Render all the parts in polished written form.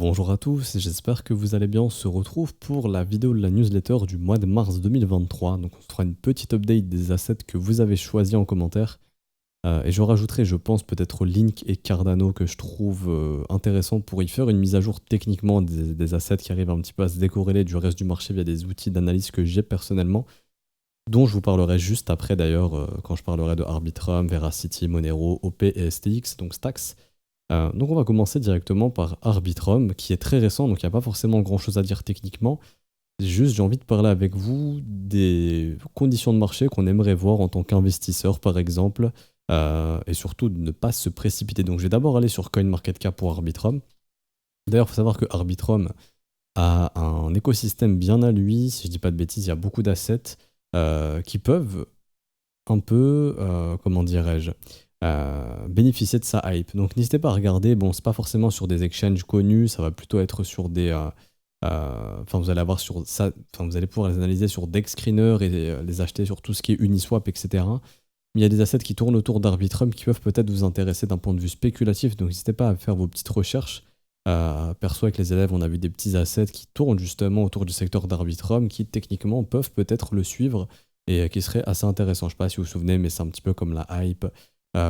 Bonjour à tous, j'espère que vous allez bien. On se retrouve pour la vidéo de la newsletter du mois de mars 2023. Donc on se fera une petite update des assets que vous avez choisis en commentaire. Et je rajouterai, je pense, peut-être Link et Cardano que je trouve intéressant pour y faire une mise à jour techniquement des assets qui arrivent un petit peu à se décorréler du reste du marché via des outils d'analyse que j'ai personnellement, dont je vous parlerai juste après d'ailleurs quand je parlerai de Arbitrum, Veracity, Monero, OP et STX, donc Stacks. Donc on va commencer directement par Arbitrum, qui est très récent, donc il n'y a pas forcément grand chose à dire techniquement. Juste, j'ai envie de parler avec vous des conditions de marché qu'on aimerait voir en tant qu'investisseur, par exemple, et surtout de ne pas se précipiter. Donc je vais d'abord aller sur CoinMarketCap pour Arbitrum. D'ailleurs, il faut savoir que Arbitrum a un écosystème bien à lui. Si je dis pas de bêtises, il y a beaucoup d'assets qui peuvent un peu, comment dirais-je, bénéficier de sa hype. Donc n'hésitez pas à regarder, bon c'est pas forcément sur des exchanges connus, ça va plutôt être sur des... Enfin vous allez avoir sur ça, enfin vous allez pouvoir les analyser sur DexScreener et les acheter sur tout ce qui est Uniswap, etc. Mais il y a des assets qui tournent autour d'Arbitrum qui peuvent peut-être vous intéresser d'un point de vue spéculatif, donc n'hésitez pas à faire vos petites recherches. Perso avec les élèves, on a vu des petits assets qui tournent justement autour du secteur d'Arbitrum qui techniquement peuvent peut-être le suivre et qui seraient assez intéressants. Je sais pas si vous vous souvenez, mais c'est un petit peu comme la hype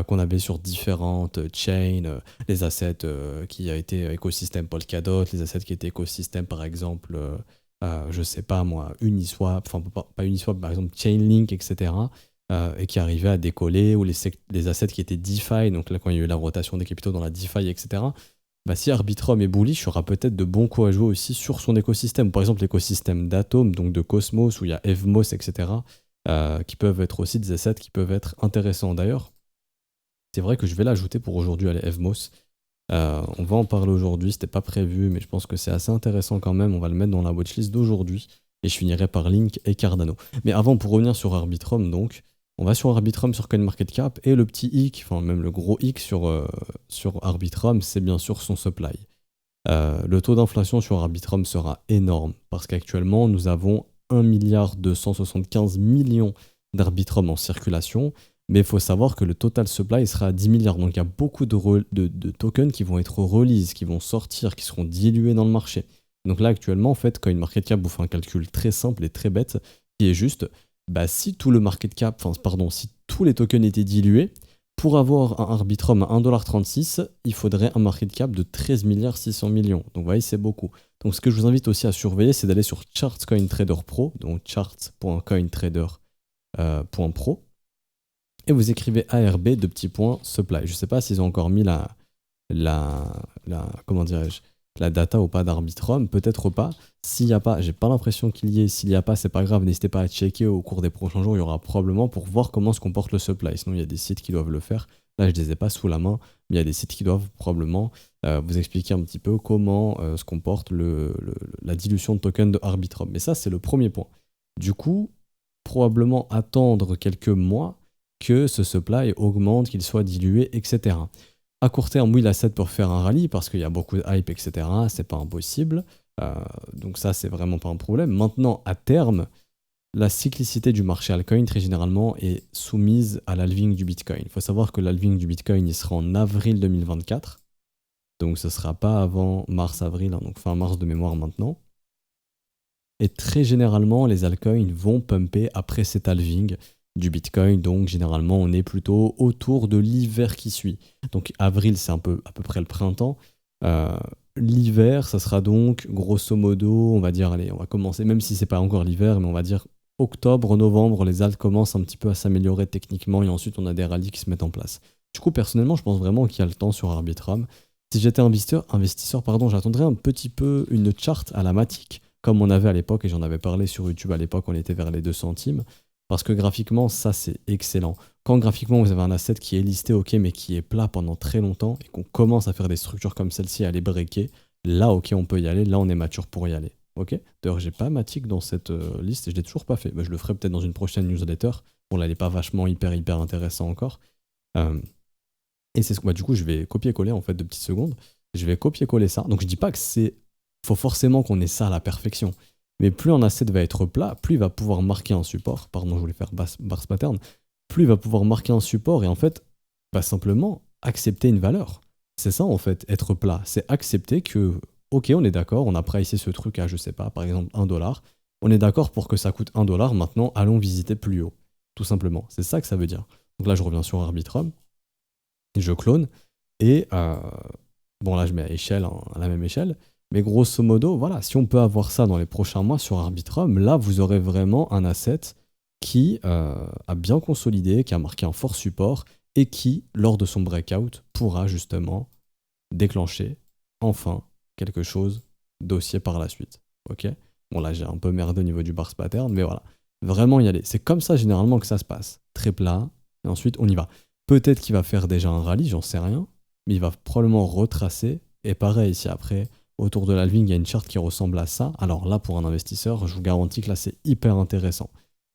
qu'on avait sur différentes chains, les assets qui a été écosystème Polkadot, les assets qui étaient écosystème par exemple, je sais pas moi, Uniswap, enfin pas Uniswap, par exemple Chainlink, etc. Et qui arrivaient à décoller, ou les assets qui étaient DeFi, donc là quand il y a eu la rotation des capitaux dans la DeFi, etc. Bah, si Arbitrum est bullish, il y aura peut-être de bons coups à jouer aussi sur son écosystème. Par exemple l'écosystème d'Atom, donc de Cosmos, où il y a Evmos, etc. Qui peuvent être aussi des assets qui peuvent être intéressants. D'ailleurs, c'est vrai que je vais l'ajouter pour aujourd'hui à l'Evmos. On va en parler aujourd'hui, c'était pas prévu, mais je pense que c'est assez intéressant quand même. On va le mettre dans la watchlist d'aujourd'hui. Et je finirai par Link et Cardano. Mais avant, pour revenir sur Arbitrum, donc, on va sur Arbitrum sur CoinMarketCap. Et le petit hic, enfin même le gros hic sur Arbitrum, c'est bien sûr son supply. Le taux d'inflation sur Arbitrum sera énorme, parce qu'actuellement, nous avons 1,275 milliard d'Arbitrum en circulation. Mais il faut savoir que le total supply sera à 10 milliards. Donc il y a beaucoup de tokens qui vont être release, qui vont sortir, qui seront dilués dans le marché. Donc là actuellement, en fait, CoinMarketCap vous fait un calcul très simple et très bête, qui est juste, bah, si tout le market cap, enfin pardon, si tous les tokens étaient dilués, pour avoir un Arbitrum à 1,36$, il faudrait un market cap de 13 milliards 600 millions. Donc vous voyez, c'est beaucoup. Donc ce que je vous invite aussi à surveiller, c'est d'aller sur ChartsCoinTrader Pro, donc charts.cointrader.pro. Et vous écrivez ARB de petits points supply. Je ne sais pas s'ils ont encore mis comment dirais-je, la data ou pas d'Arbitrum, peut-être pas. S'il n'y a pas, j'ai pas l'impression qu'il y ait. S'il n'y a pas, c'est pas grave, n'hésitez pas à checker au cours des prochains jours, il y aura probablement pour voir comment se comporte le supply. Sinon, il y a des sites qui doivent le faire. Là, je ne les ai pas sous la main, mais il y a des sites qui doivent probablement vous expliquer un petit peu comment se comporte la dilution de tokens de Arbitrum. Mais ça, c'est le premier point. Du coup, probablement attendre quelques mois que ce supply augmente, qu'il soit dilué, etc. À court terme, oui, l'asset peut faire un rallye parce qu'il y a beaucoup de hype, etc. C'est pas impossible. Donc ça, c'est vraiment pas un problème. Maintenant, à terme, la cyclicité du marché altcoin, très généralement, est soumise à l'halving du Bitcoin. Il faut savoir que l'halving du Bitcoin, il sera en avril 2024. Donc ce sera pas avant mars-avril, hein, donc fin mars de mémoire maintenant. Et très généralement, les altcoins vont pumper après cet halving du Bitcoin, donc généralement on est plutôt autour de l'hiver qui suit. Donc avril c'est à peu près le printemps. L'hiver ça sera donc grosso modo, on va dire, allez on va commencer, même si c'est pas encore l'hiver, mais on va dire octobre, novembre, les alts commencent un petit peu à s'améliorer techniquement et ensuite on a des rallyes qui se mettent en place. Du coup personnellement je pense vraiment qu'il y a le temps sur Arbitrum. Si j'étais investisseur, j'attendrais un petit peu une chart à la Matic, comme on avait à l'époque, et j'en avais parlé sur YouTube à l'époque, on était vers les 2 centimes. Parce que graphiquement, ça c'est excellent. Quand graphiquement vous avez un asset qui est listé, ok, mais qui est plat pendant très longtemps et qu'on commence à faire des structures comme celle-ci, à les breaker, là ok, on peut y aller, là on est mature pour y aller. Ok. D'ailleurs, j'ai pas Matic dans cette liste et je l'ai toujours pas fait. Bah, je le ferai peut-être dans une prochaine newsletter. Bon, là, elle est pas vachement hyper intéressant encore. Et c'est du coup, je vais copier-coller en fait de petites secondes. Je vais copier-coller ça. Donc je dis pas que faut forcément qu'on ait ça à la perfection. Mais plus un asset va être plat, plus il va pouvoir marquer un support. Pardon, je voulais faire bars pattern. Plus il va pouvoir marquer un support et en fait, simplement accepter une valeur. C'est ça en fait, être plat. C'est accepter que ok, on est d'accord, on a pricé ce truc à, je sais pas, par exemple 1 $. On est d'accord pour que ça coûte 1 $, maintenant allons visiter plus haut. Tout simplement. C'est ça que ça veut dire. Donc là, je reviens sur Arbitrum, je clone, et bon, là, je mets à échelle, hein, à la même échelle. Mais grosso modo, voilà, si on peut avoir ça dans les prochains mois sur Arbitrum, là, vous aurez vraiment un asset qui a bien consolidé, qui a marqué un fort support, et qui, lors de son breakout, pourra justement déclencher enfin quelque chose d'haussier par la suite. Ok. Bon, là, j'ai un peu merdé au niveau du Bars Pattern, mais voilà. Vraiment y aller. C'est comme ça généralement que ça se passe. Très plat, et ensuite on y va. Peut-être qu'il va faire déjà un rallye, j'en sais rien, mais il va probablement retracer. Et pareil, si après, autour de l'halving, il y a une charte qui ressemble à ça, alors là, pour un investisseur, je vous garantis que là, c'est hyper intéressant.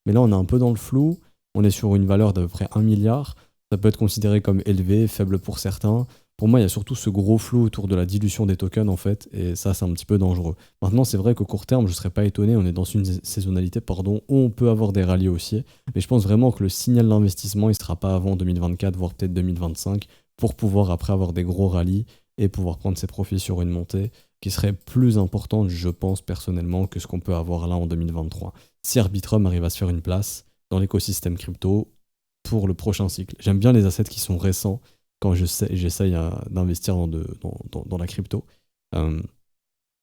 Mais là, on est un peu dans le flou. On est sur une valeur d'à peu près 1 milliard. Ça peut être considéré comme élevé, faible pour certains. Pour moi, il y a surtout ce gros flou autour de la dilution des tokens, en fait, et ça, c'est un petit peu dangereux. Maintenant, c'est vrai qu'au court terme, je ne serais pas étonné, on est dans une saisonnalité, pardon, où on peut avoir des rallyes haussiers, mais je pense vraiment que le signal d'investissement, il ne sera pas avant 2024, voire peut-être 2025, pour pouvoir après avoir des gros rallyes et pouvoir prendre ses profits sur une montée qui serait plus importante, je pense, personnellement, que ce qu'on peut avoir là en 2023. Si Arbitrum arrive à se faire une place dans l'écosystème crypto pour le prochain cycle. J'aime bien les assets qui sont récents, quand j'essaye d'investir dans la crypto,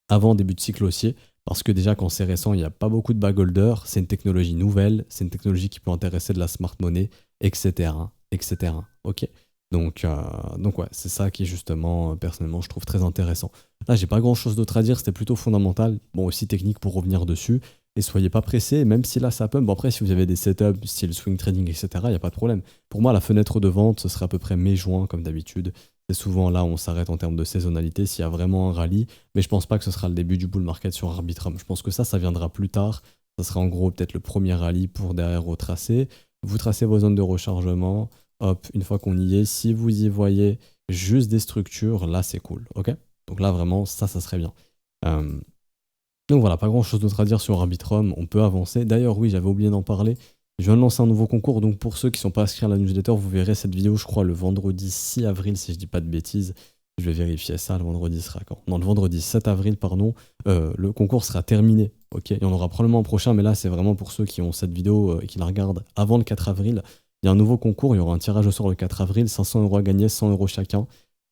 avant début de cycle haussier, parce que déjà quand c'est récent, il n'y a pas beaucoup de bagholders, c'est une technologie nouvelle, c'est une technologie qui peut intéresser de la smart money, etc. etc. Ok. Donc ouais, c'est ça qui justement, personnellement, je trouve très intéressant. Là, j'ai pas grand chose d'autre à dire, c'était plutôt fondamental, bon aussi technique pour revenir dessus, et soyez pas pressés, même si là ça pump, bon après si vous avez des setups, style swing trading, etc., il n'y a pas de problème. Pour moi, la fenêtre de vente, ce serait à peu près mai-juin, comme d'habitude. C'est souvent là où on s'arrête en termes de saisonnalité, s'il y a vraiment un rallye, mais je pense pas que ce sera le début du bull market sur Arbitrum. Je pense que ça viendra plus tard. Ça sera en gros peut-être le premier rallye pour derrière retracer. Vous tracez vos zones de rechargement. Hop, une fois qu'on y est, si vous y voyez juste des structures, là c'est cool, ok? Donc là vraiment, ça serait bien. Donc voilà, pas grand chose d'autre à dire sur Arbitrum, on peut avancer. D'ailleurs, oui, j'avais oublié d'en parler. Je viens de lancer un nouveau concours, donc pour ceux qui ne sont pas inscrits à la newsletter, vous verrez cette vidéo, je crois, le vendredi 6 avril, si je dis pas de bêtises. Je vais vérifier ça, le vendredi sera quand? Non, le vendredi 7 avril, pardon. Le concours sera terminé, ok? Il y en aura probablement un prochain, mais là, c'est vraiment pour ceux qui ont cette vidéo et qui la regardent avant le 4 avril. Il y a un nouveau concours, il y aura un tirage au sort le 4 avril, 500 € à gagner, 100 € chacun.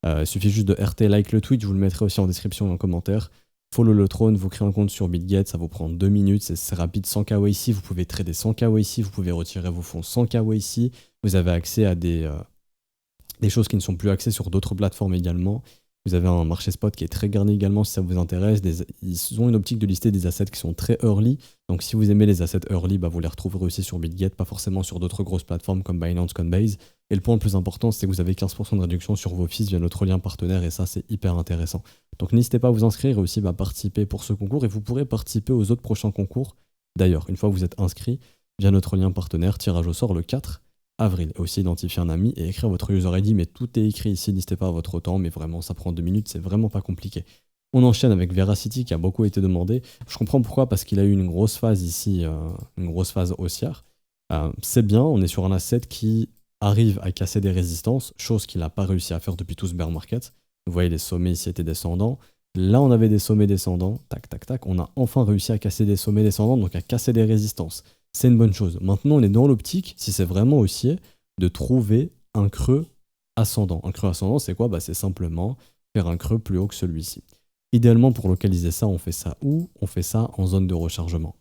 Il suffit juste de RT like le tweet, je vous le mettrai aussi en description et en commentaire. Follow le trône, vous créez un compte sur BitGet, ça vous prend 2 minutes, c'est rapide, 100 KYC, vous pouvez trader 100 KYC, vous pouvez retirer vos fonds 100 KYC, vous avez accès à des choses qui ne sont plus accès sur d'autres plateformes également. Vous avez un marché spot qui est très garni également si ça vous intéresse. Ils ont une optique de lister des assets qui sont très early. Donc si vous aimez les assets early, bah vous les retrouverez aussi sur BitGet, pas forcément sur d'autres grosses plateformes comme Binance, Coinbase. Et le point le plus important, c'est que vous avez 15% de réduction sur vos fees via notre lien partenaire et ça, c'est hyper intéressant. Donc n'hésitez pas à vous inscrire et aussi participer pour ce concours et vous pourrez participer aux autres prochains concours. D'ailleurs, une fois que vous êtes inscrit via notre lien partenaire, tirage au sort le 4 avril. Et aussi identifier un ami et écrire votre user ID, mais tout est écrit ici, n'hésitez pas à votre temps, mais vraiment ça prend 2 minutes, c'est vraiment pas compliqué. On enchaîne avec Veracity qui a beaucoup été demandé. Je comprends pourquoi, parce qu'il a eu une grosse phase ici, une grosse phase haussière. C'est bien, on est sur un asset qui arrive à casser des résistances, chose qu'il n'a pas réussi à faire depuis tout ce bear market. Vous voyez, les sommets ici étaient descendants. Là, on avait des sommets descendants, tac, tac, tac. On a enfin réussi à casser des sommets descendants, donc à casser des résistances. C'est une bonne chose. Maintenant, on est dans l'optique, si c'est vraiment haussier, de trouver un creux ascendant. Un creux ascendant, c'est quoi? C'est simplement faire un creux plus haut que celui-ci. Idéalement, pour localiser ça, on fait ça où? On fait ça en zone de rechargement.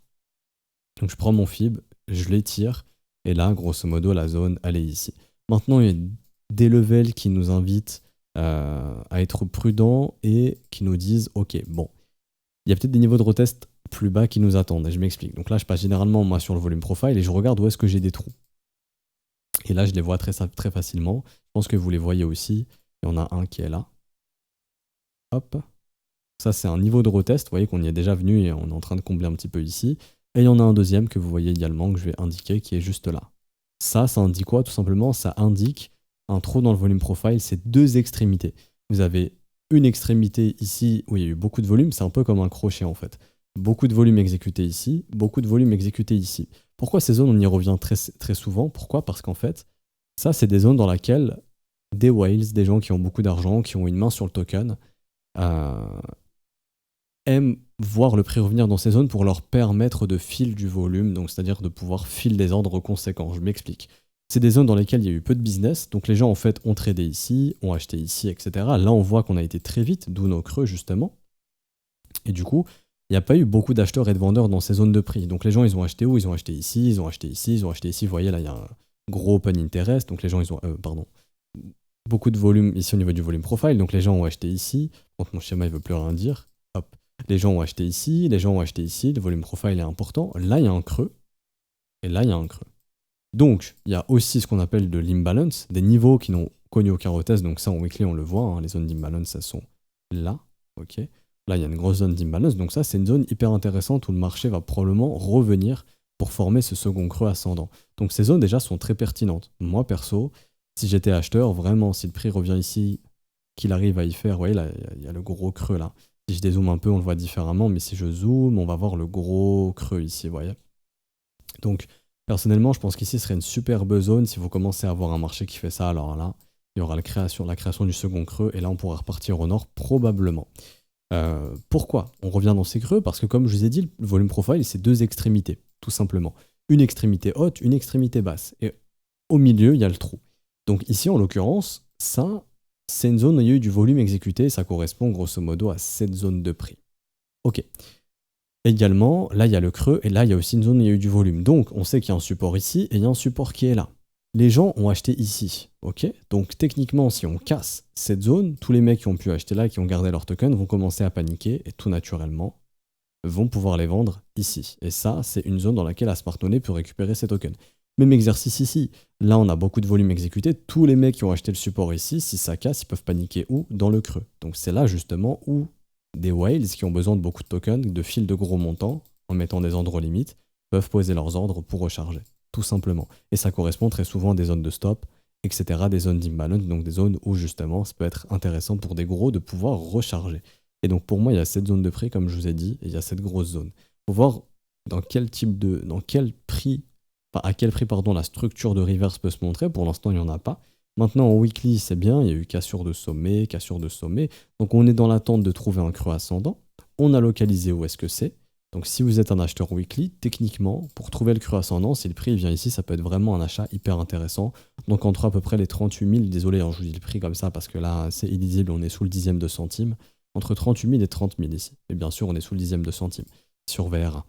Donc, je prends mon fib, je l'étire, et là, grosso modo, la zone, elle est ici. Maintenant, il y a des levels qui nous invitent à être prudents et qui nous disent, ok, bon, il y a peut-être des niveaux de retest plus bas qui nous attendent. Et je m'explique. Donc là, je passe généralement moi sur le volume profile et je regarde où est-ce que j'ai des trous. Et là, je les vois très facilement. Je pense que vous les voyez aussi. Il y en a un qui est là. Hop. Ça, c'est un niveau de retest. Vous voyez qu'on y est déjà venu et on est en train de combler un petit peu ici. Et il y en a un deuxième que vous voyez également, que je vais indiquer, qui est juste là. Ça indique quoi? Tout simplement, ça indique un trou dans le volume profile. C'est deux extrémités. Vous avez une extrémité ici où il y a eu beaucoup de volume. C'est un peu comme un crochet en fait. Beaucoup de volume exécuté ici, beaucoup de volume exécuté ici. Pourquoi ces zones, on y revient très souvent? Pourquoi? Parce qu'en fait, ça, c'est des zones dans lesquelles des whales, des gens qui ont beaucoup d'argent, qui ont une main sur le token, aiment voir le prix revenir dans ces zones pour leur permettre de filer du volume, donc c'est-à-dire de pouvoir filer des ordres conséquents. Je m'explique. C'est des zones dans lesquelles il y a eu peu de business, donc les gens en fait ont tradé ici, ont acheté ici, etc. Là on voit qu'on a été très vite, d'où nos creux justement. Et du coup, il n'y a pas eu beaucoup d'acheteurs et de vendeurs dans ces zones de prix. Donc les gens ils ont acheté où? Ils ont acheté ici, ils ont acheté ici, ils ont acheté ici. Vous voyez là il y a un gros open interest, donc les gens ils ont... pardon. Beaucoup de volume ici au niveau du volume profile, donc les gens ont acheté ici. Donc mon schéma il veut plus rien dire. Hop. Les gens ont acheté ici, les gens ont acheté ici, le volume profile est important. Là il y a un creux, et là il y a un creux. Donc, il y a aussi ce qu'on appelle de l'imbalance, des niveaux qui n'ont connu aucun retest, donc ça en weekly on le voit, hein, les zones d'imbalance elles sont là, ok. Là il y a une grosse zone d'imbalance, donc ça c'est une zone hyper intéressante où le marché va probablement revenir pour former ce second creux ascendant. Donc ces zones déjà sont très pertinentes. Moi perso, si j'étais acheteur, vraiment si le prix revient ici, qu'il arrive à y faire, vous voyez là il y a le gros creux là. Si je dézoome un peu on le voit différemment, mais si je zoome on va voir le gros creux ici, vous voyez. Donc personnellement, je pense qu'ici serait une superbe zone si vous commencez à avoir un marché qui fait ça. Alors là, il y aura la création du second creux et là, on pourra repartir au nord probablement. Pourquoi on revient dans ces creux? Parce que comme je vous ai dit, le volume profile, c'est deux extrémités, tout simplement. Une extrémité haute, une extrémité basse. Et au milieu, il y a le trou. Donc ici, en l'occurrence, ça, c'est une zone où il y a eu du volume exécuté. Ça correspond grosso modo à cette zone de prix. Ok. Également, là il y a le creux et là il y a aussi une zone où il y a eu du volume. Donc on sait qu'il y a un support ici et il y a un support qui est là. Les gens ont acheté ici, ok. Donc techniquement, si on casse cette zone, tous les mecs qui ont pu acheter là et qui ont gardé leurs tokens vont commencer à paniquer et tout naturellement vont pouvoir les vendre ici. Et ça, c'est une zone dans laquelle Smart Money peut récupérer ses tokens. Même exercice ici. Là, on a beaucoup de volume exécuté. Tous les mecs qui ont acheté le support ici, si ça casse, ils peuvent paniquer où? Dans le creux. Donc c'est là justement où des whales qui ont besoin de beaucoup de tokens, de fils de gros montants, en mettant des ordres limites, peuvent poser leurs ordres pour recharger, tout simplement. Et ça correspond très souvent à des zones de stop, etc., des zones d'imbalance, donc des zones où justement ça peut être intéressant pour des gros de pouvoir recharger. Et donc pour moi, il y a cette zone de prix, comme je vous ai dit, et il y a cette grosse zone. Il faut voir dans quel prix, à quel prix pardon, la structure de reverse peut se montrer. Pour l'instant, il n'y en a pas. Maintenant, en weekly, c'est bien, il y a eu cassure de sommet, cassure de sommet. Donc on est dans l'attente de trouver un creux ascendant. On a localisé où est-ce que c'est. Donc si vous êtes un acheteur weekly, techniquement, pour trouver le creux ascendant, si le prix vient ici, ça peut être vraiment un achat hyper intéressant. Donc entre à peu près les 38 000, désolé, je vous dis le prix comme ça parce que là, c'est illisible, on est sous le dixième de centime. Entre 38 000 et 30 000 ici. Et bien sûr, on est sous le dixième de centime sur VRA.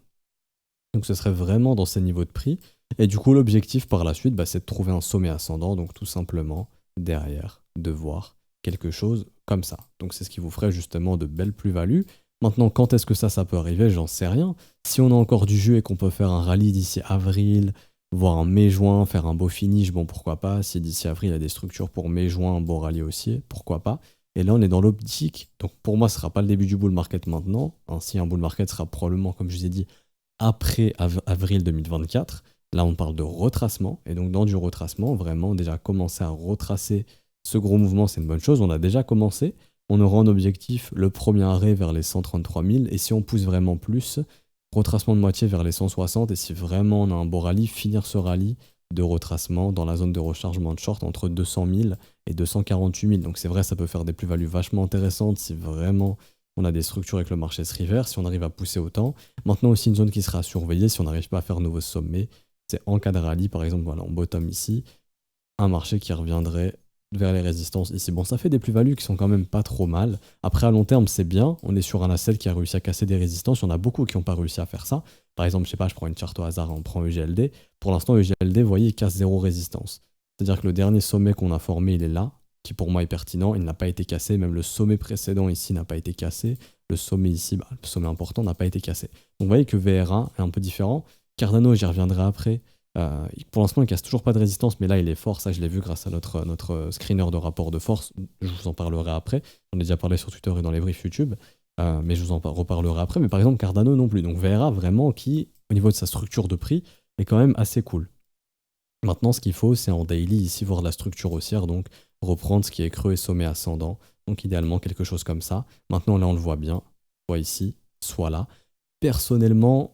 Donc ce serait vraiment dans ces niveaux de prix. Et du coup, l'objectif par la suite, c'est de trouver un sommet ascendant, donc tout simplement derrière, de voir quelque chose comme ça. Donc c'est ce qui vous ferait justement de belles plus-values. Maintenant, quand est-ce que ça peut arriver? J'en sais rien. Si on a encore du jeu et qu'on peut faire un rallye d'ici avril, voire un mai-juin, faire un beau finish, bon pourquoi pas. Si d'ici avril il y a des structures pour mai-juin, un beau rallye aussi, pourquoi pas. Et là on est dans l'optique, donc pour moi ce ne sera pas le début du bull market maintenant. Ainsi un bull market sera probablement, comme je vous ai dit, après avril 2024. Là, on parle de retracement. Et donc, dans du retracement, vraiment, déjà commencer à retracer ce gros mouvement, c'est une bonne chose. On a déjà commencé. On aura en objectif le premier arrêt vers les 133 000. Et si on pousse vraiment plus, retracement de moitié vers les 160. Et si vraiment on a un beau rallye, finir ce rallye de retracement dans la zone de rechargement de short entre 200 000 et 248 000. Donc, c'est vrai, ça peut faire des plus-values vachement intéressantes si vraiment on a des structures avec le marché se reverse, si on arrive à pousser autant. Maintenant aussi une zone qui sera surveillée si on n'arrive pas à faire nouveau sommet. C'est en cas de rallye, par exemple, voilà, on bottom ici, un marché qui reviendrait vers les résistances ici. Bon, ça fait des plus-values qui sont quand même pas trop mal. Après, à long terme, c'est bien. On est sur un asset qui a réussi à casser des résistances. Il y en a beaucoup qui n'ont pas réussi à faire ça. Par exemple, je sais pas, je prends une charte au hasard, on prend EGLD. Pour l'instant, EGLD, vous voyez, il casse zéro résistance. C'est-à-dire que le dernier sommet qu'on a formé, il est là, qui pour moi est pertinent. Il n'a pas été cassé. Même le sommet précédent ici n'a pas été cassé. Le sommet ici, le sommet important, n'a pas été cassé. Donc vous voyez que VRA est un peu différent. Cardano, j'y reviendrai après. Pour l'instant, il casse toujours pas de résistance, mais là, il est fort. Ça, je l'ai vu grâce à notre screener de rapport de force. Je vous en parlerai après. J'en ai déjà parlé sur Twitter et dans les briefs YouTube, mais je vous en reparlerai après. Mais par exemple, Cardano non plus. Donc VRA, vraiment, qui, au niveau de sa structure de prix, est quand même assez cool. Maintenant, ce qu'il faut, c'est en daily, ici, voir la structure haussière, donc reprendre ce qui est creux et sommet ascendant. Donc idéalement, quelque chose comme ça. Maintenant, là, on le voit bien. Soit ici, soit là. Personnellement,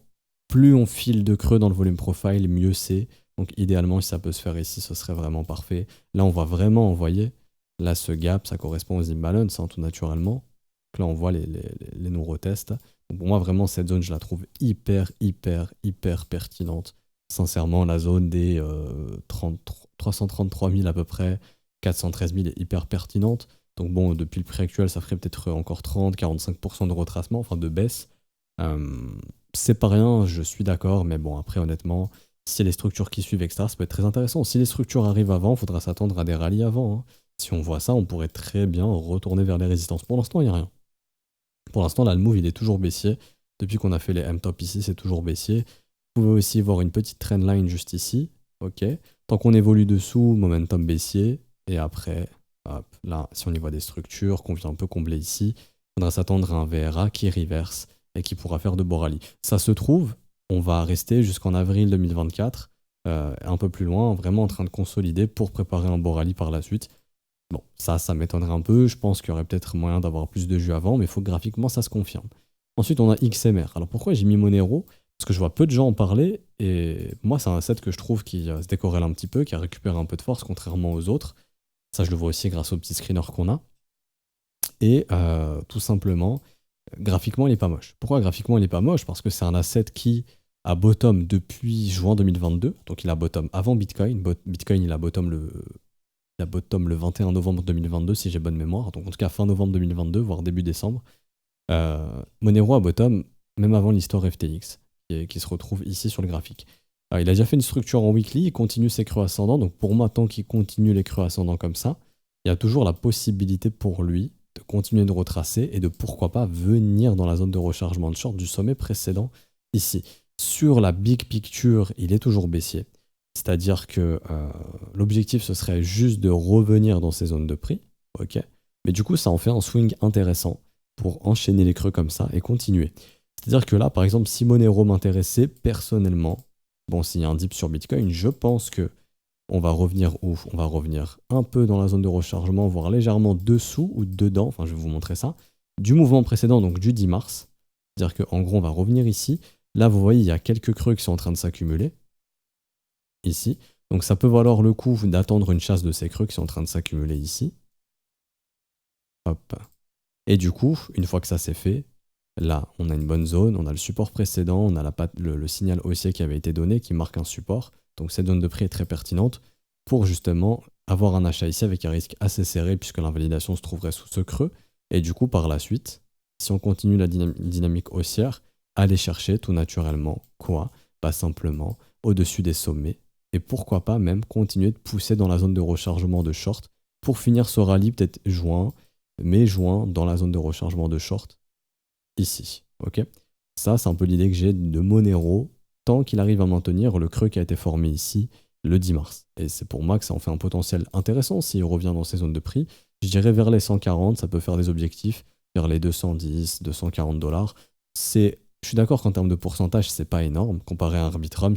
plus on file de creux dans le volume profile, mieux c'est. Donc idéalement, si ça peut se faire ici, ce serait vraiment parfait. Là, on voit vraiment, vous voyez, là, ce gap, ça correspond aux imbalances, tout naturellement. Donc là, on voit les neurotests. Donc pour moi, vraiment, cette zone, je la trouve hyper pertinente. Sincèrement, la zone des 333 000 à peu près, 413 000 est hyper pertinente. Donc bon, depuis le prix actuel, ça ferait peut-être encore 30-45% de retracement, enfin de baisse. Euh, c'est pas rien, je suis d'accord, mais bon, après, honnêtement, si les structures qui suivent, etc., ça peut être très intéressant. Si les structures arrivent avant, il faudra s'attendre à des rallyes avant, hein. Si on voit ça, on pourrait très bien retourner vers les résistances. Pour l'instant, il n'y a rien. Pour l'instant, là, le move, il est toujours baissier. Depuis qu'on a fait les M-top ici, c'est toujours baissier. Vous pouvez aussi voir une petite trendline juste ici. Ok. Tant qu'on évolue dessous, momentum baissier. Et après, hop, là, si on y voit des structures qu'on vient un peu combler ici, il faudra s'attendre à un VRA qui reverse et qui pourra faire de beaux rallyes. Ça se trouve, on va rester jusqu'en avril 2024, un peu plus loin, vraiment en train de consolider pour préparer un beau rallye par la suite. Bon, ça m'étonnerait un peu. Je pense qu'il y aurait peut-être moyen d'avoir plus de jus avant, mais il faut que graphiquement ça se confirme. Ensuite, on a XMR. Alors pourquoi j'ai mis Monero? Parce que je vois peu de gens en parler, et moi, c'est un asset que je trouve qui se décorrèle un petit peu, qui a récupéré un peu de force, contrairement aux autres. Ça, je le vois aussi grâce au petit screener qu'on a. Et tout simplement, graphiquement, il est pas moche. Pourquoi graphiquement, il est pas moche? Parce que c'est un asset qui a bottom depuis juin 2022. Donc il a bottom avant Bitcoin. Bitcoin, il a bottom le 21 novembre 2022, si j'ai bonne mémoire. Donc en tout cas, fin novembre 2022, voire début décembre. Monero a bottom même avant l'histoire FTX, qui se retrouve ici sur le graphique. Alors, il a déjà fait une structure en weekly, il continue ses creux ascendants. Donc pour moi, tant qu'il continue les creux ascendants comme ça, il y a toujours la possibilité pour lui de continuer de retracer et de pourquoi pas venir dans la zone de rechargement de short du sommet précédent ici. Sur la big picture, il est toujours baissier. C'est-à-dire que l'objectif, ce serait juste de revenir dans ces zones de prix. Ok. Mais du coup, ça en fait un swing intéressant pour enchaîner les creux comme ça et continuer. C'est-à-dire que là, par exemple, si Monero m'intéressait personnellement, bon, s'il y a un dip sur Bitcoin, je pense que on va revenir où? On va revenir un peu dans la zone de rechargement, voire légèrement dessous ou dedans, enfin je vais vous montrer ça, du mouvement précédent, donc du 10 mars. C'est-à-dire qu'en gros, on va revenir ici. Là, vous voyez, il y a quelques creux qui sont en train de s'accumuler, ici. Donc ça peut valoir le coup d'attendre une chasse de ces creux qui sont en train de s'accumuler ici. Hop. Et du coup, une fois que ça c'est fait, là, on a une bonne zone, on a le support précédent, on a le signal haussier qui avait été donné, qui marque un support. Donc cette zone de prix est très pertinente pour justement avoir un achat ici avec un risque assez serré puisque l'invalidation se trouverait sous ce creux. Et du coup, par la suite, si on continue la dynamique haussière, aller chercher tout naturellement quoi? Pas simplement au-dessus des sommets. Et pourquoi pas même continuer de pousser dans la zone de rechargement de short pour finir ce rallye peut-être mai-juin dans la zone de rechargement de short ici. Ok. Ça, c'est un peu l'idée que j'ai de Monero tant qu'il arrive à maintenir le creux qui a été formé ici le 10 mars. Et c'est pour moi que ça en fait un potentiel intéressant s'il revient dans ces zones de prix. Je dirais vers les 140, ça peut faire des objectifs, vers les 210, 240 dollars. Je suis d'accord qu'en termes de pourcentage, c'est pas énorme, comparé à un Arbitrum,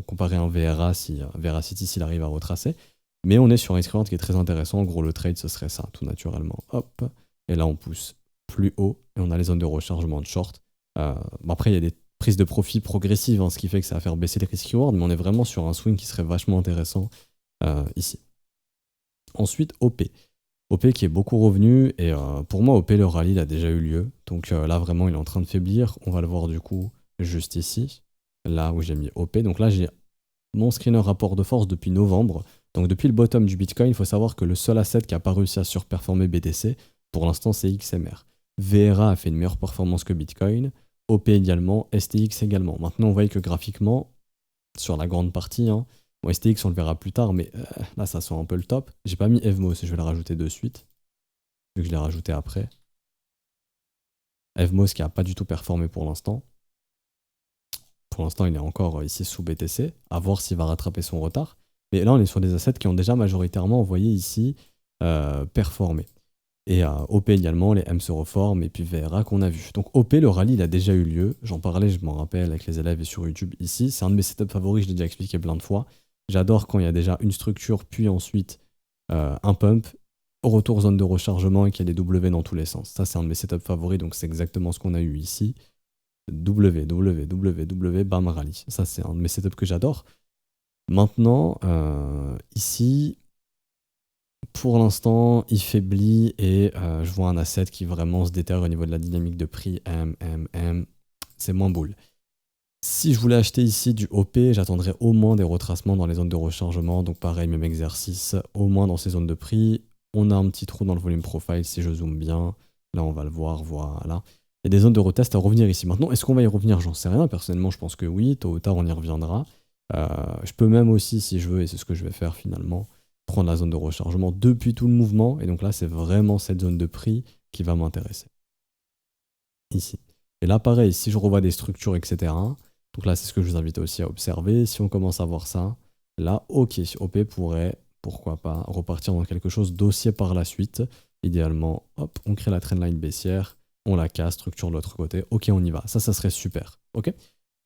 comparé à un VRA, si Veracity s'il arrive à retracer. Mais on est sur un risk qui est très intéressant. En gros, le trade, ce serait ça, tout naturellement. Hop. Et là, on pousse plus haut et on a les zones de rechargement de short. Après, il y a des prises de profit progressives, hein, ce qui fait que ça va faire baisser les risk-reward, mais on est vraiment sur un swing qui serait vachement intéressant ici. Ensuite, OP. OP qui est beaucoup revenu, et pour moi, OP, le rallye, il a déjà eu lieu. Donc là, vraiment, il est en train de faiblir. On va le voir du coup juste ici, là où j'ai mis OP. Donc là, j'ai mon screener rapport de force depuis novembre. Donc depuis le bottom du Bitcoin, il faut savoir que le seul asset qui n'a pas réussi à surperformer BTC, pour l'instant, c'est XMR. VRA a fait une meilleure performance que Bitcoin, OP également, STX également. Maintenant, on voit que graphiquement, sur la grande partie, hein, bon, STX on le verra plus tard, mais là ça sent un peu le top. J'ai pas mis Evmos, je vais le rajouter de suite, vu que je l'ai rajouté après. Evmos qui a pas du tout performé pour l'instant. Pour l'instant, il est encore ici sous BTC, à voir s'il va rattraper son retard. Mais là, on est sur des assets qui ont déjà majoritairement, envoyé ici, performé. Et OP également, les M se reforment, et puis VRA qu'on a vu. Donc OP, le rallye, il a déjà eu lieu. J'en parlais, je m'en rappelle, avec les élèves et sur YouTube ici. C'est un de mes setups favoris, je l'ai déjà expliqué plein de fois. J'adore quand il y a déjà une structure, puis ensuite un pump, au retour zone de rechargement et qu'il y a des W dans tous les sens. Ça, c'est un de mes setups favoris, donc c'est exactement ce qu'on a eu ici. Bam, rallye. Ça, c'est un de mes setups que j'adore. Maintenant, ici, Pour l'instant, il faiblit et je vois un asset qui vraiment se déterre au niveau de la dynamique de prix. C'est moins boule. Si je voulais acheter ici du OP, j'attendrais au moins des retracements dans les zones de rechargement. Donc pareil, même exercice, au moins dans ces zones de prix. On a un petit trou dans le volume profile si je zoome bien. Là, on va le voir, voilà. Il y a des zones de retest à revenir ici. Maintenant, est-ce qu'on va y revenir? J'en sais rien. Personnellement, je pense que oui. Tôt ou tard, on y reviendra. Je peux même aussi, si je veux, et c'est ce que je vais faire finalement, prendre la zone de rechargement depuis tout le mouvement. Et donc là, c'est vraiment cette zone de prix qui va m'intéresser. Ici. Et là, pareil, si je revois des structures, etc. Donc là, c'est ce que je vous invite aussi à observer. Si on commence à voir ça, là, ok, OP pourrait, pourquoi pas, repartir dans quelque chose d'haussier par la suite. Idéalement, hop, on crée la trendline baissière, on la casse, structure de l'autre côté. Ok, on y va. Ça serait super. Ok.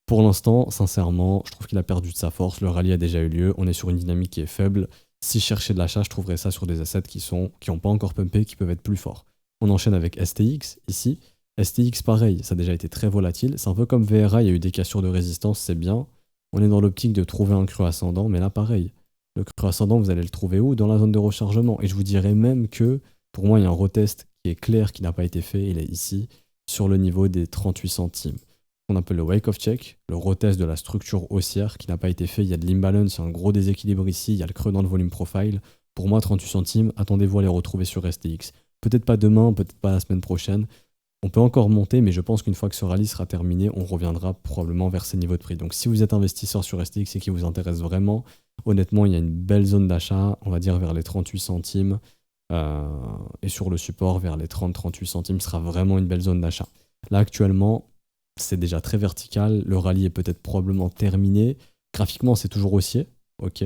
Pour l'instant, sincèrement, je trouve qu'il a perdu de sa force. Le rallye a déjà eu lieu. On est sur une dynamique qui est faible. Si je cherchais de l'achat, je trouverais ça sur des assets qui n'ont pas encore pumpé, qui peuvent être plus forts. On enchaîne avec STX ici. STX, pareil, ça a déjà été très volatile. C'est un peu comme VRA, il y a eu des cassures de résistance, c'est bien. On est dans l'optique de trouver un creux ascendant, mais là, pareil. Le creux ascendant, vous allez le trouver où? Dans la zone de rechargement. Et je vous dirais même que, pour moi, il y a un retest qui est clair, qui n'a pas été fait. Il est ici, sur le niveau des 38 centimes. On appelle le wake of check, le retest de la structure haussière qui n'a pas été fait. Il y a de l'imbalance, il y a un gros déséquilibre ici, il y a le creux dans le volume profile. Pour moi, 38 centimes, attendez-vous à les retrouver sur STX. Peut-être pas demain, peut-être pas la semaine prochaine. On peut encore monter, mais je pense qu'une fois que ce rallye sera terminé, on reviendra probablement vers ces niveaux de prix. Donc si vous êtes investisseur sur STX et qui vous intéresse vraiment, honnêtement, il y a une belle zone d'achat, on va dire vers les 38 centimes. Et sur le support, vers les 30-38 centimes, sera vraiment une belle zone d'achat. Là, actuellement, c'est déjà très vertical. Le rallye est peut-être probablement terminé. Graphiquement, c'est toujours haussier. Ok.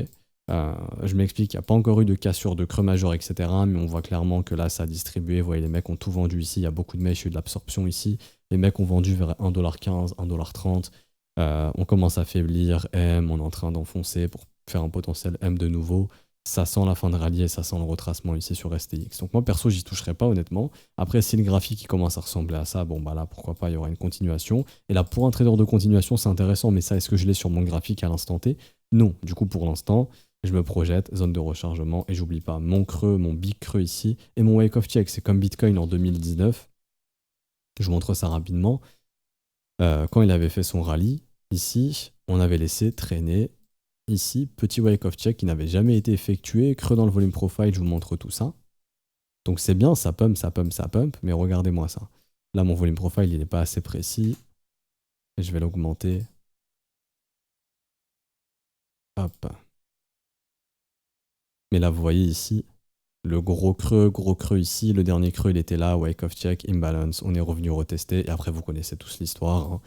Je m'explique, il n'y a pas encore eu de cassure de creux majeur, etc. Mais on voit clairement que là, ça a distribué. Vous voyez, les mecs ont tout vendu ici. Il y a beaucoup de mèches, il y a eu de l'absorption ici. Les mecs ont vendu vers 1,15$, 1,30$. On commence à faiblir. M, on est en train d'enfoncer pour faire un potentiel M de nouveau. Ça sent la fin de rallye et ça sent le retracement ici sur STX. Donc moi, perso, j'y toucherai pas, honnêtement. Après, si le graphique il commence à ressembler à ça, bon, bah là, pourquoi pas, il y aura une continuation. Et là, pour un trader de continuation, c'est intéressant. Mais ça, est-ce que je l'ai sur mon graphique à l'instant T? Non. Du coup, pour l'instant, je me projette, zone de rechargement, et j'oublie pas mon creux, mon big creux ici, et mon wake of check. C'est comme Bitcoin en 2019. Je vous montre ça rapidement. Quand il avait fait son rallye, ici, on avait laissé traîner. Ici, petit wake of check qui n'avait jamais été effectué, creux dans le volume profile, je vous montre tout ça. Donc c'est bien, ça pump, ça pump, ça pump, mais regardez-moi ça. Là, mon volume profile, il n'est pas assez précis. Et je vais l'augmenter. Hop. Mais là, vous voyez ici, le gros creux ici. Le dernier creux, il était là, wake of check, imbalance. On est revenu retester. Et après, vous connaissez tous l'histoire. Hein.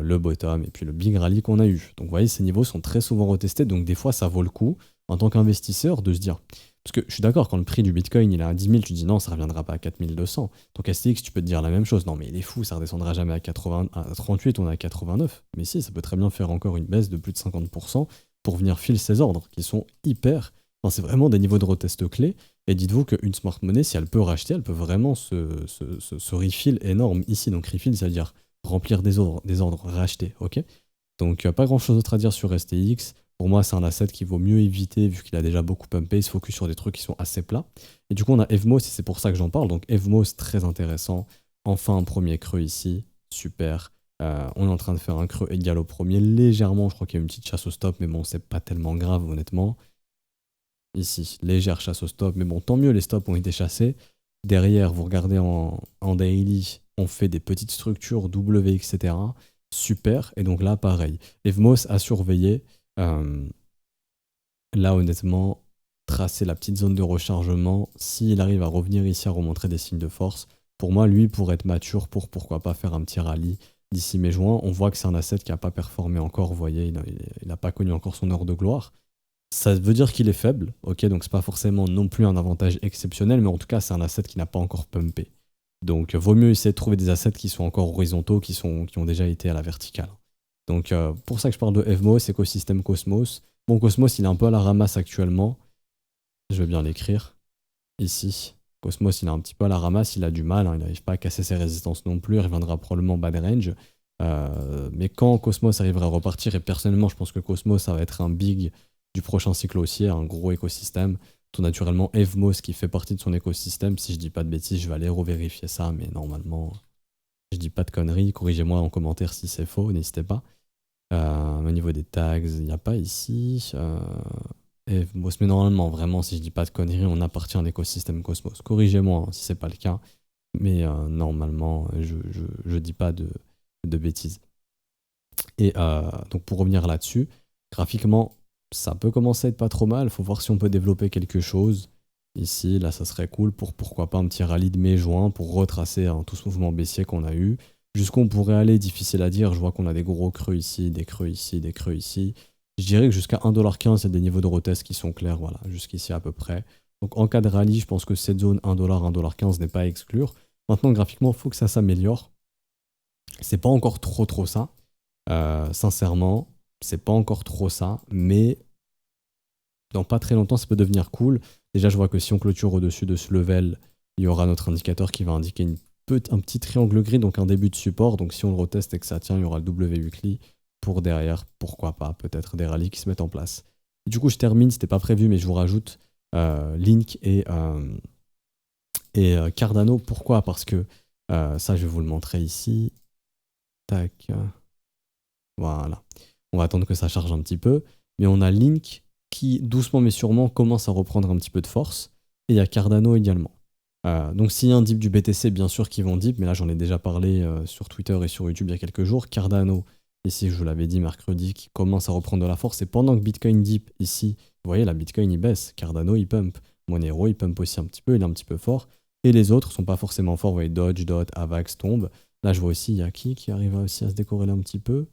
Le bottom et puis le big rally qu'on a eu. Donc vous voyez, ces niveaux sont très souvent retestés. Donc des fois, ça vaut le coup, en tant qu'investisseur, de se dire... Parce que je suis d'accord, quand le prix du Bitcoin il est à 10 000, tu dis non, ça ne reviendra pas à 4 200. Donc STX, tu peux te dire la même chose. Non, mais il est fou, ça ne redescendra jamais à 38, on est à 89. Mais si, ça peut très bien faire encore une baisse de plus de 50% pour venir filer ses ordres, qui sont hyper... Enfin, c'est vraiment des niveaux de retest clés. Et dites-vous qu'une smart money, si elle peut racheter, elle peut vraiment se refill énorme ici. Donc refill, ça veut dire remplir des ordres racheter, ok? Donc pas grand chose d'autre à dire sur STX. Pour moi, c'est un asset qu'il vaut mieux éviter vu qu'il a déjà beaucoup pumpé. Il se focus sur des trucs qui sont assez plats. Et du coup, on a Evmos et c'est pour ça que j'en parle. Donc Evmos, très intéressant. Enfin, un premier creux ici. Super. On est en train de faire un creux égal au premier légèrement. Je crois qu'il y a une petite chasse au stop, mais bon, c'est pas tellement grave, honnêtement. Ici, légère chasse au stop. Mais bon, tant mieux, les stops ont été chassés. Derrière, vous regardez en daily, on fait des petites structures W, etc. Super. Et donc là, pareil. Evmos a surveillé. Là, honnêtement, tracer la petite zone de rechargement, s'il arrive à revenir ici à remontrer des signes de force, pour moi, lui, pour être mature, pour pourquoi pas faire un petit rallye d'ici mai-juin, on voit que c'est un asset qui n'a pas performé encore, vous voyez, il n'a pas connu encore son heure de gloire. Ça veut dire qu'il est faible, ok, donc c'est pas forcément non plus un avantage exceptionnel, mais en tout cas, c'est un asset qui n'a pas encore pumpé. Donc, vaut mieux essayer de trouver des assets qui sont encore horizontaux, qui ont déjà été à la verticale. Donc, pour ça que je parle de Evmos, écosystème Cosmos. Bon, Cosmos, il est un peu à la ramasse actuellement. Je vais bien l'écrire. Ici. Cosmos, il est un petit peu à la ramasse, il a du mal, hein, il n'arrive pas à casser ses résistances non plus, il reviendra probablement bas de range. Mais quand Cosmos arrivera à repartir, et personnellement, je pense que Cosmos, ça va être un big du prochain cycle haussier, un gros écosystème. Tout naturellement, Evmos qui fait partie de son écosystème. Si je dis pas de bêtises, je vais aller revérifier ça, mais normalement, je dis pas de conneries. Corrigez-moi en commentaire si c'est faux, n'hésitez pas. Au niveau des tags, il n'y a pas ici. Evmos, mais normalement, vraiment, si je dis pas de conneries, on appartient à l'écosystème Cosmos. Corrigez-moi hein, si c'est pas le cas, mais normalement, je dis pas de bêtises. Et donc pour revenir là-dessus, graphiquement, ça peut commencer à être pas trop mal. Faut voir si on peut développer quelque chose. Ici, là, ça serait cool pour pourquoi pas un petit rallye de mai-juin pour retracer hein, tout ce mouvement baissier qu'on a eu. Jusqu'où on pourrait aller, difficile à dire. Je vois qu'on a des gros creux ici, des creux ici, des creux ici. Je dirais que jusqu'à 1,15$, il y a des niveaux de retest qui sont clairs, voilà, jusqu'ici à peu près. Donc en cas de rallye, je pense que cette zone 1$, 1,15$ n'est pas à exclure. Maintenant, graphiquement, il faut que ça s'améliore. C'est pas encore trop ça. Sincèrement, c'est pas encore trop ça, mais dans pas très longtemps, ça peut devenir cool. Déjà, je vois que si on clôture au-dessus de ce level, il y aura notre indicateur qui va indiquer un petit triangle gris, donc un début de support. Donc si on le reteste et que ça tient, il y aura le W weekly pour derrière, pourquoi pas, peut-être des rallyes qui se mettent en place. Et du coup, je termine, c'était pas prévu, mais je vous rajoute Link et Cardano. Pourquoi? Parce que ça, je vais vous le montrer ici. Tac. Voilà. On va attendre que ça charge un petit peu. Mais on a Link qui, doucement mais sûrement, commence à reprendre un petit peu de force. Et il y a Cardano également. Donc s'il y a un dip du BTC, bien sûr qu'ils vont dip. Mais là, j'en ai déjà parlé sur Twitter et sur YouTube il y a quelques jours. Cardano, ici, je vous l'avais dit mercredi, qui commence à reprendre de la force. Et pendant que Bitcoin dip, ici, vous voyez, la Bitcoin, il baisse. Cardano, il pump. Monero, il pump aussi un petit peu. Il est un petit peu fort. Et les autres sont pas forcément forts. Vous voyez, Dodge, DOT, Avax tombe. Là, je vois aussi, il y a qui arrive aussi à se décorréler un petit peu.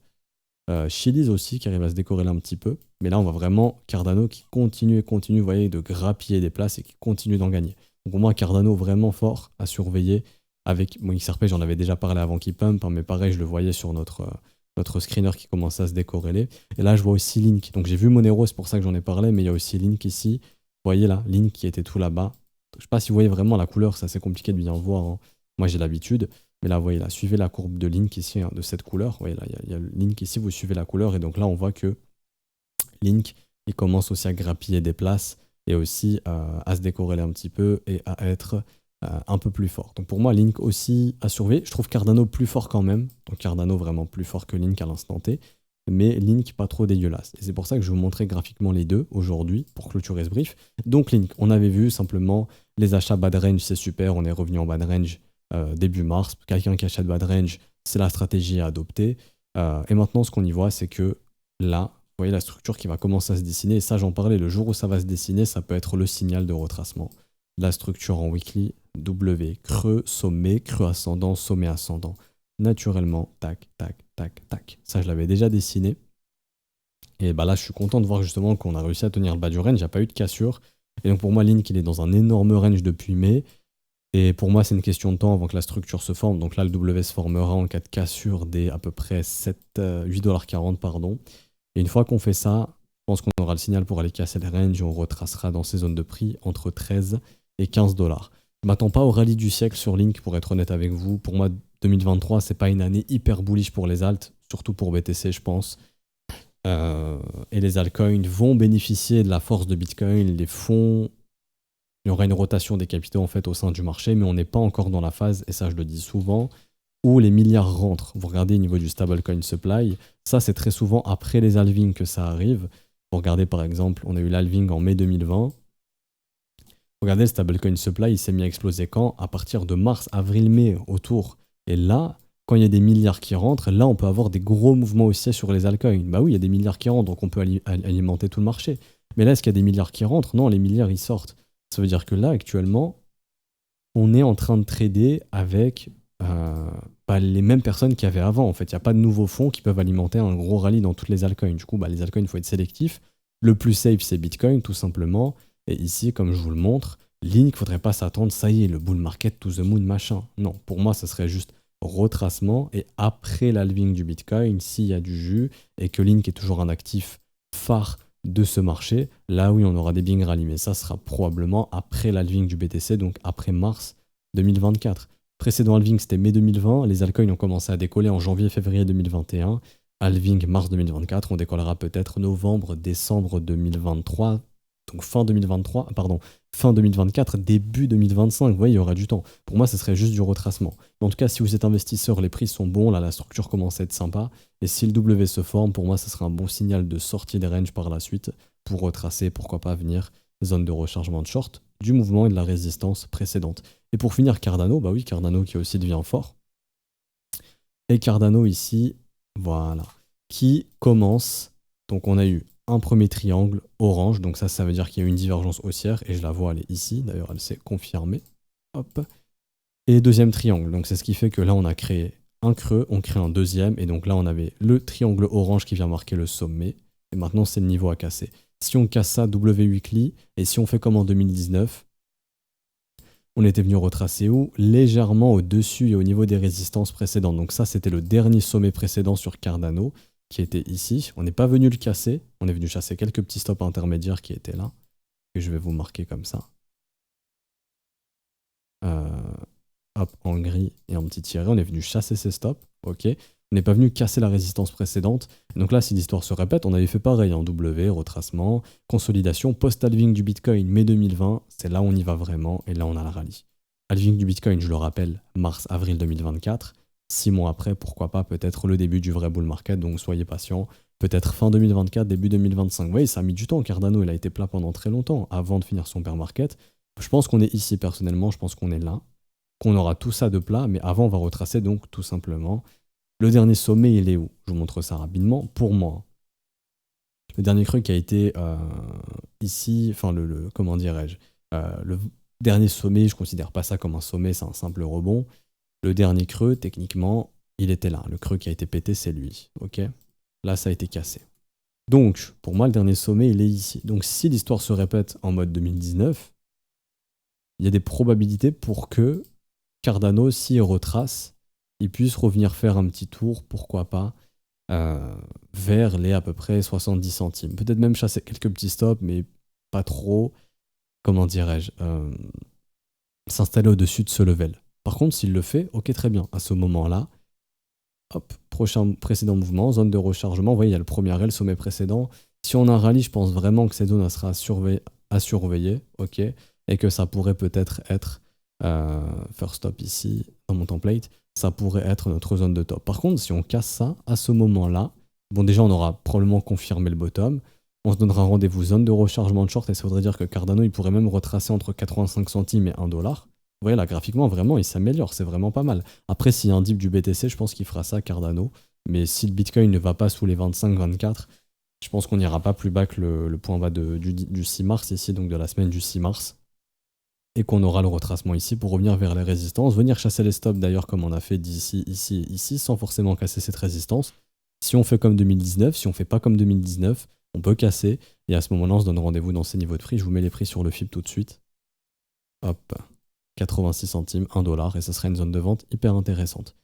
Chiliz aussi qui arrive à se décorréler un petit peu. Mais là, on voit vraiment Cardano qui continue, vous voyez, de grappiller des places et qui continue d'en gagner. Donc, pour moi, Cardano vraiment fort à surveiller. Avec mon XRP, j'en avais déjà parlé avant qu'il pump, hein, mais pareil, je le voyais sur notre screener qui commençait à se décorréler. Et là, je vois aussi Link. Donc, j'ai vu Monero, c'est pour ça que j'en ai parlé, mais il y a aussi Link ici. Vous voyez là, Link qui était tout là-bas. Je ne sais pas si vous voyez vraiment la couleur, c'est assez compliqué de bien voir. Hein. Moi, j'ai l'habitude. Mais là, vous voyez, là, suivez la courbe de Link ici, hein, de cette couleur. Vous voyez, là, il y a Link ici, vous suivez la couleur. Et donc là, on voit que Link, il commence aussi à grappiller des places et aussi à se décorréler un petit peu et à être un peu plus fort. Donc pour moi, Link aussi à surveiller. Je trouve Cardano plus fort quand même. Donc Cardano vraiment plus fort que Link à l'instant T. Mais Link pas trop dégueulasse. Et c'est pour ça que je vais vous montrer graphiquement les deux aujourd'hui pour clôturer ce brief. Donc Link, on avait vu simplement les achats bad range, c'est super. On est revenu en bad range début mars. Quelqu'un qui achète bad range, c'est la stratégie à adopter. Et maintenant, ce qu'on y voit, c'est que là, vous voyez la structure qui va commencer à se dessiner. Et ça, j'en parlais, le jour où ça va se dessiner, ça peut être le signal de retracement. La structure en weekly, W, creux, sommet, creux ascendant, sommet ascendant. Naturellement, tac, tac, tac, tac. Ça, je l'avais déjà dessiné. Et bah là, je suis content de voir justement qu'on a réussi à tenir le bas du range. Il n'y a pas eu de cassure. Et donc pour moi, Link, il est dans un énorme range depuis mai. Et pour moi, c'est une question de temps avant que la structure se forme. Donc là, le W se formera en cas de cassure des à peu près 8,40$, pardon. Et une fois qu'on fait ça, je pense qu'on aura le signal pour aller casser le range et on retracera dans ces zones de prix entre 13 et 15$. Je ne m'attends pas au rallye du siècle sur Link, pour être honnête avec vous. Pour moi, 2023, c'est pas une année hyper bullish pour les alts, surtout pour BTC, je pense. Et les altcoins vont bénéficier de la force de Bitcoin. Les fonds, il y aura une rotation des capitaux en fait au sein du marché, mais on n'est pas encore dans la phase, et ça je le dis souvent, où les milliards rentrent. Vous regardez au niveau du stablecoin supply, ça c'est très souvent après les halvings que ça arrive. Vous regardez par exemple, on a eu l'halving en mai 2020. Regardez, le stablecoin supply, il s'est mis à exploser quand? À partir de mars, avril, mai, autour. Et là, quand il y a des milliards qui rentrent, là, on peut avoir des gros mouvements haussiers sur les altcoins. Bah oui, il y a des milliards qui rentrent, donc on peut alimenter tout le marché. Mais là, est-ce qu'il y a des milliards qui rentrent? Non, les milliards, ils sortent. Ça veut dire que là, actuellement, on est en train de trader avec les mêmes personnes qu'il y avait avant. En fait, il n'y a pas de nouveaux fonds qui peuvent alimenter un gros rallye dans toutes les altcoins. Du coup, les altcoins, il faut être sélectif. Le plus safe, c'est Bitcoin, tout simplement. Et ici, comme je vous le montre, Link, il ne faudrait pas s'attendre, ça y est, le bull market to the moon, machin. Non, pour moi, ça serait juste retracement. Et après l'halving du Bitcoin, s'il y a du jus et que Link est toujours un actif phare de ce marché, là oui, on aura des big rallyes. Mais ça sera probablement après l'halving du BTC, donc après mars 2024. Précédent halving, c'était mai 2020. Les altcoins ont commencé à décoller en janvier-février 2021. Halving mars 2024, on décollera peut-être novembre, décembre 2023. Donc fin 2023, pardon, fin 2024, début 2025, vous voyez, il y aura du temps. Pour moi, ce serait juste du retracement. Mais en tout cas, si vous êtes investisseur, les prix sont bons, là, la structure commence à être sympa. Et si le W se forme, pour moi, ce serait un bon signal de sortie des ranges par la suite pour retracer, pourquoi pas venir, zone de rechargement de short, du mouvement et de la résistance précédente. Et pour finir, Cardano, bah oui, Cardano qui aussi devient fort. Et Cardano ici, voilà, qui commence, donc on a eu un premier triangle orange, donc ça veut dire qu'il y a eu une divergence haussière, et je la vois, elle est ici, d'ailleurs elle s'est confirmée, hop. Et deuxième triangle, donc c'est ce qui fait que là on a créé un creux, on crée un deuxième, et donc là on avait le triangle orange qui vient marquer le sommet, et maintenant c'est le niveau à casser. Si on casse ça, W weekly, et si on fait comme en 2019, on était venu retracer où? Légèrement au-dessus et au niveau des résistances précédentes. Donc ça, c'était le dernier sommet précédent sur Cardano, qui était ici. On n'est pas venu le casser, on est venu chasser quelques petits stops intermédiaires qui étaient là, que je vais vous marquer comme ça. Hop, en gris et en petit tiré, on est venu chasser ces stops, ok. On n'est pas venu casser la résistance précédente. Donc là, si l'histoire se répète, on avait fait pareil en W, retracement, consolidation, post-halving du Bitcoin, mai 2020, c'est là où on y va vraiment, et là on a la rallye. Halving du Bitcoin, je le rappelle, mars-avril 2024. 6 mois après, pourquoi pas, peut-être le début du vrai bull market, donc soyez patients. Peut-être fin 2024, début 2025. Vous voyez, ça a mis du temps. Cardano, il a été plat pendant très longtemps avant de finir son bear market. Je pense qu'on est ici personnellement, je pense qu'on est là, qu'on aura tout ça de plat, mais avant, on va retracer donc tout simplement. Le dernier sommet, il est où? Je vous montre ça rapidement. Pour moi, le dernier creux qui a été ici, enfin, comment dirais-je, le dernier sommet, je ne considère pas ça comme un sommet, c'est un simple rebond. Le dernier creux, techniquement, il était là. Le creux qui a été pété, c'est lui. Ok. Là, ça a été cassé. Donc, pour moi, le dernier sommet, il est ici. Donc, si l'histoire se répète en mode 2019, il y a des probabilités pour que Cardano, s'il retrace, il puisse revenir faire un petit tour, pourquoi pas, vers les à peu près 70 centimes. Peut-être même chasser quelques petits stops, mais pas trop, comment dirais-je, s'installer au-dessus de ce level. Par contre, s'il le fait, ok, très bien. À ce moment-là, hop, précédent mouvement, zone de rechargement. Vous voyez, il y a le premier L, sommet précédent. Si on a un rallye, je pense vraiment que cette zone sera à surveiller, ok, et que ça pourrait peut-être être first stop ici, dans mon template, ça pourrait être notre zone de top. Par contre, si on casse ça, à ce moment-là, bon, déjà, on aura probablement confirmé le bottom. On se donnera rendez-vous zone de rechargement de short, et ça voudrait dire que Cardano, il pourrait même retracer entre 85 centimes et 1 dollar. Vous voyez là, graphiquement, vraiment, il s'améliore, c'est vraiment pas mal. Après, s'il y a un dip du BTC, je pense qu'il fera ça, Cardano. Mais si le Bitcoin ne va pas sous les 25-24, je pense qu'on n'ira pas plus bas que le point bas du 6 mars ici, donc de la semaine du 6 mars. Et qu'on aura le retracement ici pour revenir vers les résistances, venir chasser les stops d'ailleurs comme on a fait d'ici, ici et ici, sans forcément casser cette résistance. Si on fait comme 2019, si on fait pas comme 2019, on peut casser. Et à ce moment-là, on se donne rendez-vous dans ces niveaux de prix. Je vous mets les prix sur le FIB tout de suite. Hop. 86 centimes, 1 dollar, et ce sera une zone de vente hyper intéressante.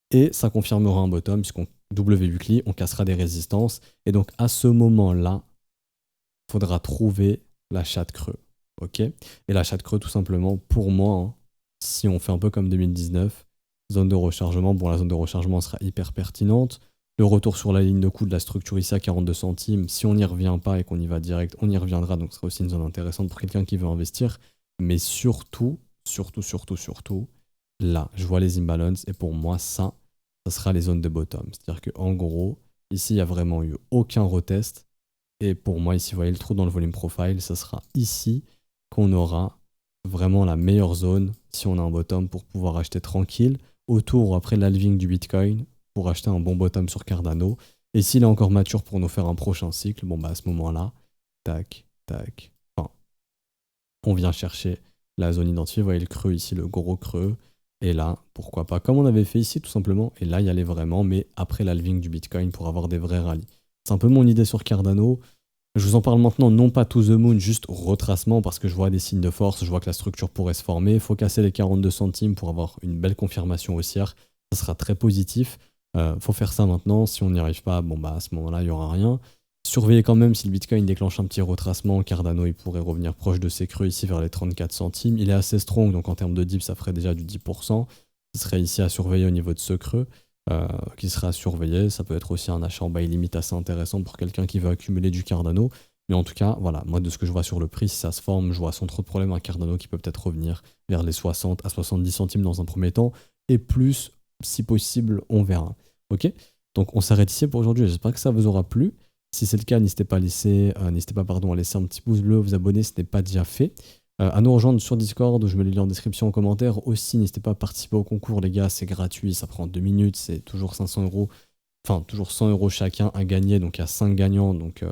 Et ça confirmera un bottom, puisqu'on W weekly, on cassera des résistances, et donc à ce moment-là, il faudra trouver l'achat de creux. Ok. Et l'achat de creux, tout simplement, pour moi, hein, si on fait un peu comme 2019, zone de rechargement, bon, la zone de rechargement sera hyper pertinente. Le retour sur la ligne de coût de la structure ici à 42 centimes, si on n'y revient pas et qu'on y va direct, on y reviendra, donc ce sera aussi une zone intéressante pour quelqu'un qui veut investir. Mais surtout, là, je vois les imbalances et pour moi, ça sera les zones de bottom. C'est-à-dire qu'en gros, ici, il n'y a vraiment eu aucun retest. Et pour moi, ici, vous voyez le trou dans le volume profile, ça sera ici qu'on aura vraiment la meilleure zone si on a un bottom pour pouvoir acheter tranquille autour ou après l'halving du Bitcoin pour acheter un bon bottom sur Cardano. Et s'il est encore mature pour nous faire un prochain cycle, bon bah à ce moment-là, tac, tac, enfin, on vient chercher la zone identifiée. Vous voyez le creux ici, le gros creux. Et là, pourquoi pas, comme on avait fait ici tout simplement. Et là, y aller vraiment, mais après l'halving du Bitcoin pour avoir des vrais rallyes. C'est un peu mon idée sur Cardano. Je vous en parle maintenant, non pas to the moon, juste retracement, parce que je vois des signes de force, je vois que la structure pourrait se former. Il faut casser les 42 centimes pour avoir une belle confirmation haussière. Ça sera très positif. Faut faire ça maintenant. Si on n'y arrive pas, bon bah à ce moment-là, il n'y aura rien. Surveillez quand même si le Bitcoin déclenche un petit retracement. Cardano, il pourrait revenir proche de ses creux ici vers les 34 centimes. Il est assez strong, donc en termes de dip, ça ferait déjà du 10%. Ce serait ici à surveiller au niveau de ce creux. Qui sera à surveiller. Ça peut être aussi un achat en buy limit assez intéressant pour quelqu'un qui veut accumuler du Cardano. Mais en tout cas, voilà, moi de ce que je vois sur le prix, si ça se forme, je vois sans trop de problème un Cardano qui peut peut-être revenir vers les 60 à 70 centimes dans un premier temps, et plus, si possible, on verra. Ok? Donc on s'arrête ici pour aujourd'hui, j'espère que ça vous aura plu. Si c'est le cas, n'hésitez pas, à laisser, à laisser un petit pouce bleu, vous abonner si ce n'est pas déjà fait. À nous rejoindre sur Discord, je mets les liens en description en commentaire. Aussi, n'hésitez pas à participer au concours, les gars, c'est gratuit, ça prend 2 minutes, c'est toujours 500 €, enfin toujours 100 € chacun à gagner, donc il y a 5 gagnants, donc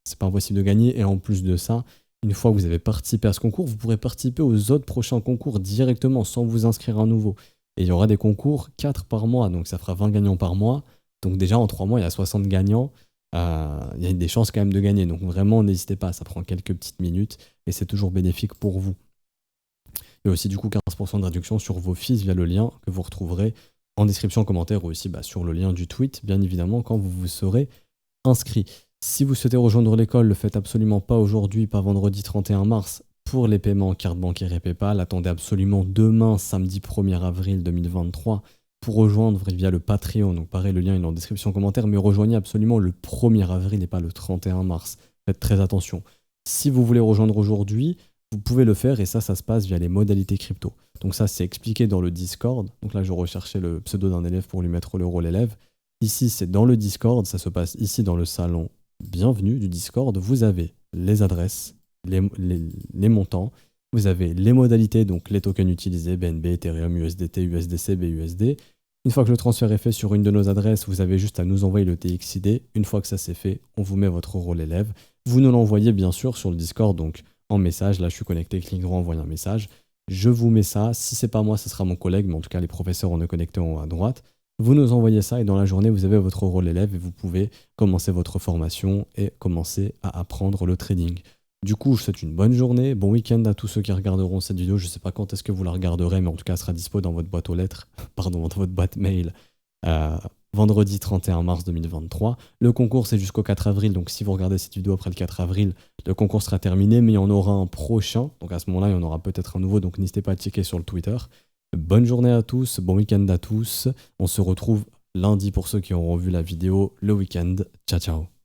c'est pas impossible de gagner. Et en plus de ça, une fois que vous avez participé à ce concours, vous pourrez participer aux autres prochains concours directement sans vous inscrire à nouveau. Et il y aura des concours 4 par mois, donc ça fera 20 gagnants par mois. Donc déjà en 3 mois, il y a 60 gagnants. Il y a des chances quand même de gagner. Donc vraiment, n'hésitez pas, ça prend quelques petites minutes et c'est toujours bénéfique pour vous. Il y a aussi du coup 15% de réduction sur vos fees via le lien que vous retrouverez en description, en commentaire, ou aussi sur le lien du tweet, bien évidemment, quand vous vous serez inscrit. Si vous souhaitez rejoindre l'école, le faites absolument pas aujourd'hui, pas vendredi 31 mars, pour les paiements carte bancaire et PayPal. Attendez absolument demain, samedi 1er avril 2023, pour rejoindre via le Patreon. Donc pareil, le lien est en description, en commentaire, mais rejoignez absolument le 1er avril et pas le 31 mars. Faites très attention. Si vous voulez rejoindre aujourd'hui, vous pouvez le faire et ça se passe via les modalités crypto. Donc ça, c'est expliqué dans le Discord. Donc là, je recherchais le pseudo d'un élève pour lui mettre le rôle élève. Ici, c'est dans le Discord. Ça se passe ici dans le salon bienvenue du Discord. Vous avez les adresses, les montants. Vous avez les modalités, donc les tokens utilisés, BNB, Ethereum, USDT, USDC, BUSD. Une fois que le transfert est fait sur une de nos adresses, vous avez juste à nous envoyer le TXID. Une fois que ça c'est fait, on vous met votre rôle élève. Vous nous l'envoyez bien sûr sur le Discord, donc en message. Là, je suis connecté, clique droit, envoyer un message. Je vous mets ça. Si c'est pas moi, ce sera mon collègue, mais en tout cas, les professeurs, on est connectés en haut à droite. Vous nous envoyez ça et dans la journée, vous avez votre rôle élève et vous pouvez commencer votre formation et commencer à apprendre le trading. Du coup, je vous souhaite une bonne journée, bon week-end à tous ceux qui regarderont cette vidéo. Je ne sais pas quand est-ce que vous la regarderez, mais en tout cas, elle sera dispo dans votre boîte aux lettres, pardon, dans votre boîte mail, vendredi 31 mars 2023. Le concours, c'est jusqu'au 4 avril, donc si vous regardez cette vidéo après le 4 avril, le concours sera terminé, mais il y en aura un prochain. Donc à ce moment-là, il y en aura peut-être un nouveau, donc n'hésitez pas à checker sur le Twitter. Bonne journée à tous, bon week-end à tous. On se retrouve lundi pour ceux qui auront vu la vidéo le week-end. Ciao, ciao.